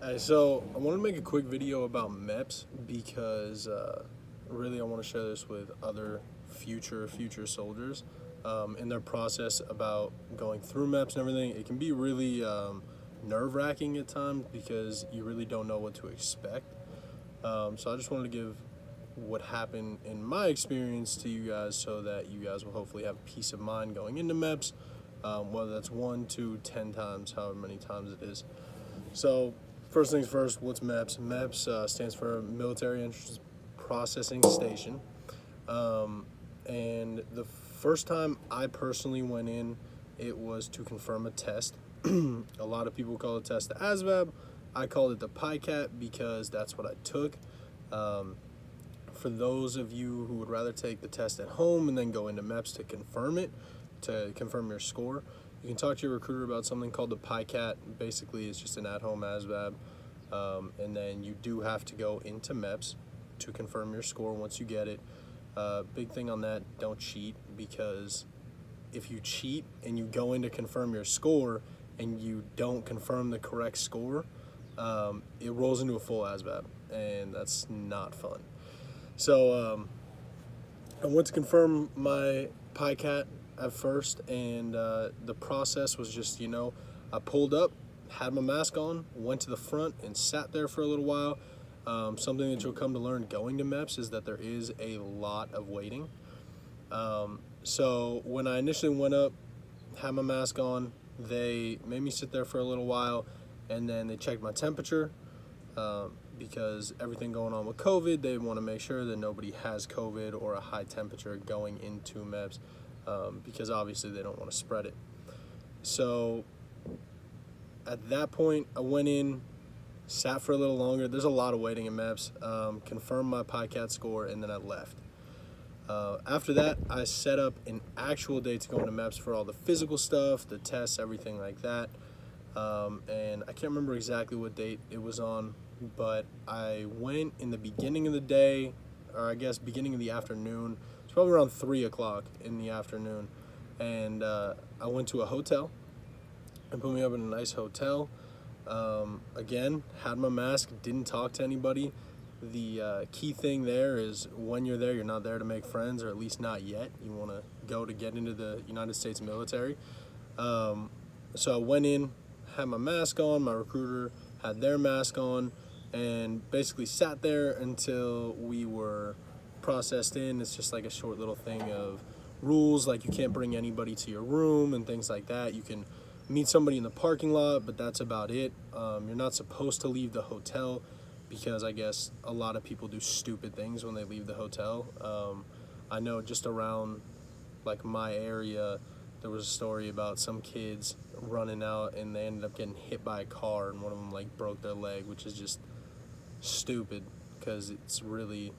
So I want to make a quick video about MEPS because really I want to share this with other future soldiers in their process about going through MEPS and everything. It can be really nerve-wracking at times because you really don't know what to expect. So I just wanted to give what happened in my experience to you guys so that you guys will hopefully have peace of mind going into MEPS, whether that's 1, 2, 10 times, however many times it is. So first things first, what's MEPS? MEPS stands for Military Entrance Processing Station. And the first time I personally went in, it was to confirm a test. A lot of people call the test the ASVAB. I called it the PICAT because that's what I took. For those of you who would rather take the test at home and then go into MEPS to confirm it, to confirm your score, you can talk to your recruiter about something called the PICAT. Basically, it's just an at-home ASVAB, and then you do have to go into MEPS to confirm your score once you get it. Big thing on that, don't cheat, because if you cheat and you go in to confirm your score and you don't confirm the correct score, it rolls into a full ASVAB, and that's not fun. So I went to confirm my PICAT at first, and the process was just, I pulled up, had my mask on, went to the front, and sat there for a little while. Something that you'll come to learn going to MEPS is that there is a lot of waiting. So when I initially went up, had my mask on, they made me sit there for a little while, and then they checked my temperature. Because everything going on with COVID, they want to make sure that nobody has COVID or a high temperature going into MEPS, because obviously they don't want to spread it. So at that point, I went in, sat for a little longer. There's a lot of waiting in MEPS, confirmed my PICAT score, and then I left. After that, I set up an actual date to go into MEPS for all the physical stuff, the tests, everything like that. And I can't remember exactly what date it was on, but I went in the beginning of the day, or I guess beginning of the afternoon. It's probably around 3 o'clock in the afternoon, and I went to a hotel and put me up in a nice hotel. Again, had my mask, didn't talk to anybody. The key thing there is when you're there, you're not there to make friends, or at least not yet. You want to go to get into the United States military. So I went in, had my mask on, my recruiter had their mask on, and basically sat there until we were processed in. It's just like a short little thing of rules, like you can't bring anybody to your room and things like that. You can meet somebody in the parking lot, but that's about it. You're not supposed to leave the hotel because I guess a lot of people do stupid things when they leave the hotel. I know just around like my area, there was a story about some kids running out and they ended up getting hit by a car, and one of them like broke their leg, which is just stupid because it's really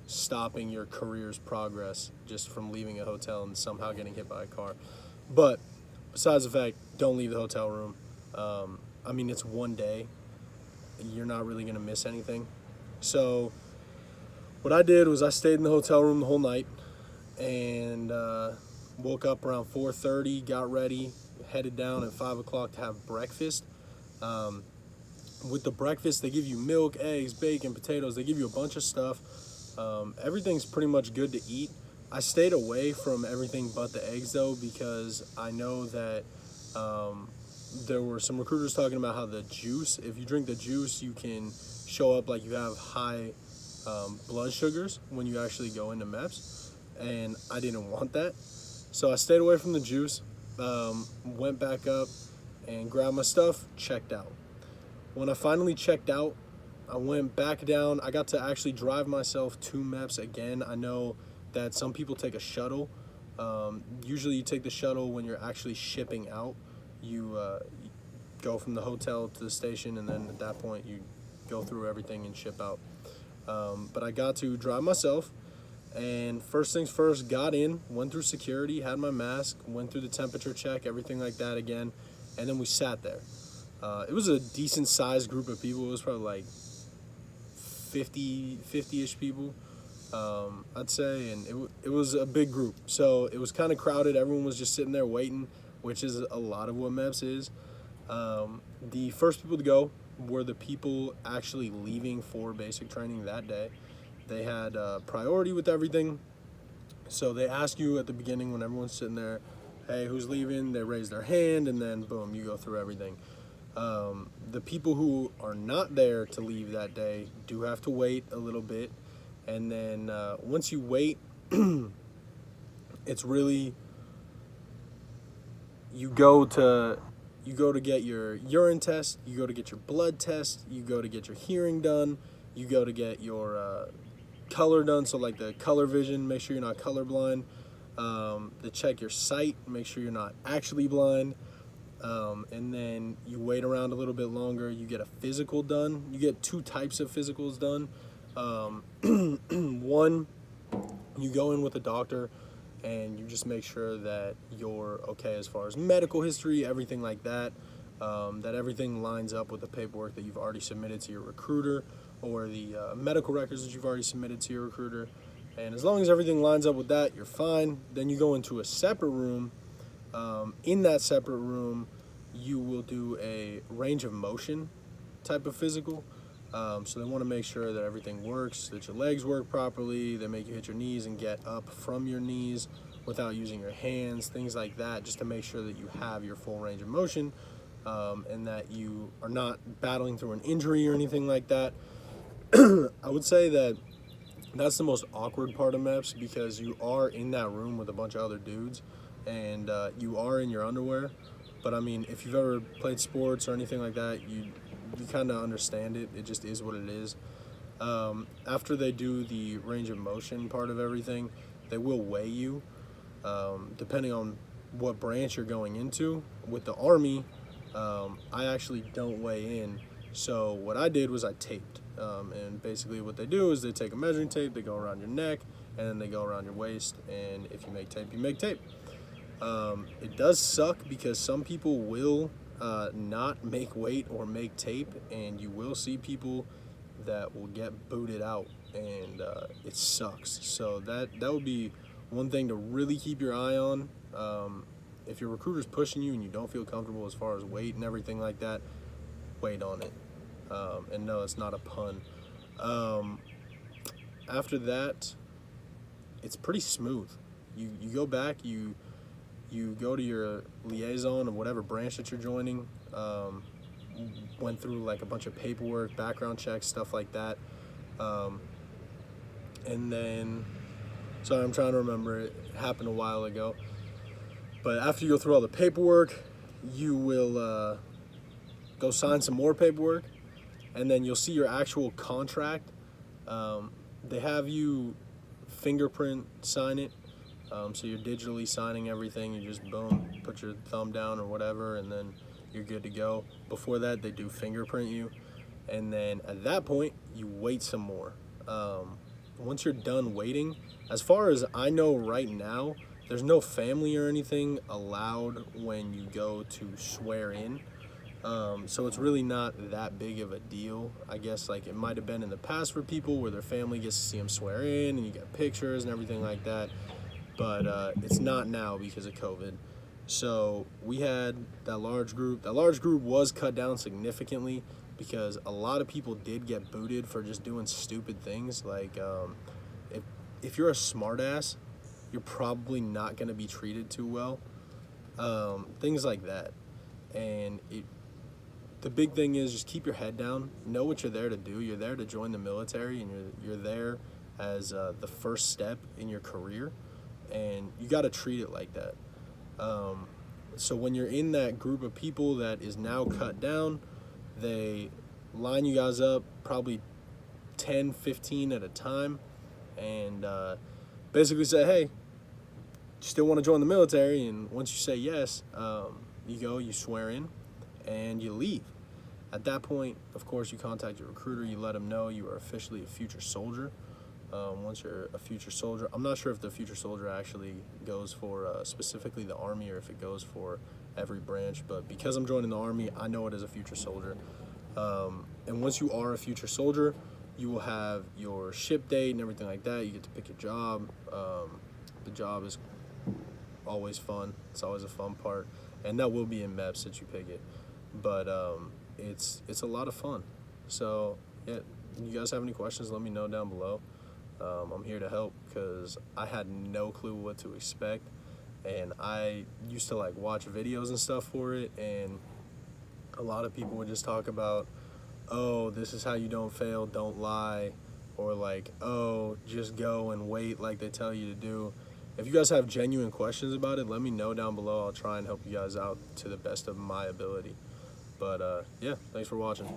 stopping your career's progress just from leaving a hotel and somehow getting hit by a car. But besides the fact, don't leave the hotel room. I mean, it's one day. You're not really going to miss anything. So what I did was I stayed in the hotel room the whole night, and woke up around 4:30, got ready, headed down at 5 o'clock to have breakfast. With the breakfast, they give you milk, eggs, bacon, potatoes. They give you a bunch of stuff. Everything's pretty much good to eat. I stayed away from everything but the eggs, though, because I know that there were some recruiters talking about how the juice, if you drink the juice, you can show up like you have high blood sugars when you actually go into MEPS, and I didn't want that. So I stayed away from the juice, went back up and grabbed my stuff, checked out. When I finally checked out, I went back down. I got to actually drive myself to MEPS again. I know that some people take a shuttle. Usually you take the shuttle when you're actually shipping out. You go from the hotel to the station, and then at that point you go through everything and ship out. But I got to drive myself. And first things first, got in, went through security, had my mask, went through the temperature check, everything like that again, and then we sat there. It was a decent sized group of people. It was probably like 50-ish people, I'd say, and it was a big group. So it was kind of crowded. Everyone was just sitting there waiting, which is a lot of what MEPS is. The first people to go were the people actually leaving for basic training that day. They had priority with everything. So they ask you at the beginning when everyone's sitting there, hey, who's leaving? They raise their hand, and then boom, you go through everything. The people who are not there to leave that day do have to wait a little bit. And then once you wait, it's really, you go to get your urine test, you go to get your blood test, you go to get your hearing done, you go to get your color done, so like the color vision, make sure you're not colorblind. They check your sight, make sure you're not actually blind. And then you wait around a little bit longer, you get a physical done. You get two types of physicals done. One, you go in with a doctor and you just make sure that you're okay as far as medical history, everything like that, that everything lines up with the paperwork that you've already submitted to your recruiter, or the medical records that you've already submitted to your recruiter. And as long as everything lines up with that, you're fine. Then you go into a separate room. In that separate room, you will do a range of motion type of physical. So they want to make sure that everything works, that your legs work properly. They make you hit your knees and get up from your knees without using your hands, things like that, just to make sure that you have your full range of motion, and that you are not battling through an injury or anything like that. I would say that that's the most awkward part of MEPS, because you are in that room with a bunch of other dudes, and you are in your underwear. But I mean, if you've ever played sports or anything like that, you kind of understand it. It just is what it is. After they do the range of motion part of everything, they will weigh you, depending on what branch you're going into. With the Army, I actually don't weigh in. So what I did was I taped. And basically what they do is they take a measuring tape, they go around your neck, and then they go around your waist. And if you make tape, you make tape. It does suck because some people will not make weight or make tape, and you will see people that will get booted out, and it sucks. So that would be one thing to really keep your eye on. If your recruiter's pushing you and you don't feel comfortable as far as weight and everything like that, wait on it. And no, it's not a pun. After that, it's pretty smooth. You go back, you go to your liaison of whatever branch that you're joining, went through like a bunch of paperwork, background checks, stuff like that. And then, sorry, I'm trying to remember, it happened a while ago. But after you go through all the paperwork, you will go sign some more paperwork, and then you'll see your actual contract. They have you fingerprint sign it. So you're digitally signing everything. You just, boom, put your thumb down or whatever, and then you're good to go. Before that, they do fingerprint you. And then at that point, you wait some more. Once you're done waiting, as far as I know right now, there's no family or anything allowed when you go to swear in. So it's really not that big of a deal. I guess like it might have been in the past for people where their family gets to see them swear in and you get pictures and everything like that. But it's not now because of COVID. So we had that large group. That large group was cut down significantly because a lot of people did get booted for just doing stupid things. Like if you're a smartass, you're probably not going to be treated too well. Things like that. And the big thing is just keep your head down. Know what you're there to do. You're there to join the military, and you're there as the first step in your career. And you got to treat it like that. So when you're in that group of people that is now cut down, they line you guys up probably 10, 15 at a time, and basically say, hey, you still want to join the military? And once you say yes, you go, you swear in, and you leave. At that point, of course, you contact your recruiter. You let them know you are officially a future soldier. Once you're a future soldier, I'm not sure if the future soldier actually goes for specifically the Army or if it goes for every branch, but because I'm joining the Army, I know it as a future soldier. And once you are a future soldier, you will have your ship date and everything like that. You get to pick your job. The job is always fun. It's always a fun part, and that will be in MEPS that you pick it. but it's a lot of fun. So yeah, you guys have any questions, let me know down below. I'm here to help because I had no clue what to expect, and I used to like watch videos and stuff for it, and a lot of people would just talk about, oh, this is how you don't fail, don't lie, or like, oh, just go and wait like they tell you to do. If you guys have genuine questions about it, let me know down below. I'll try and help you guys out to the best of my ability. But yeah, thanks for watching.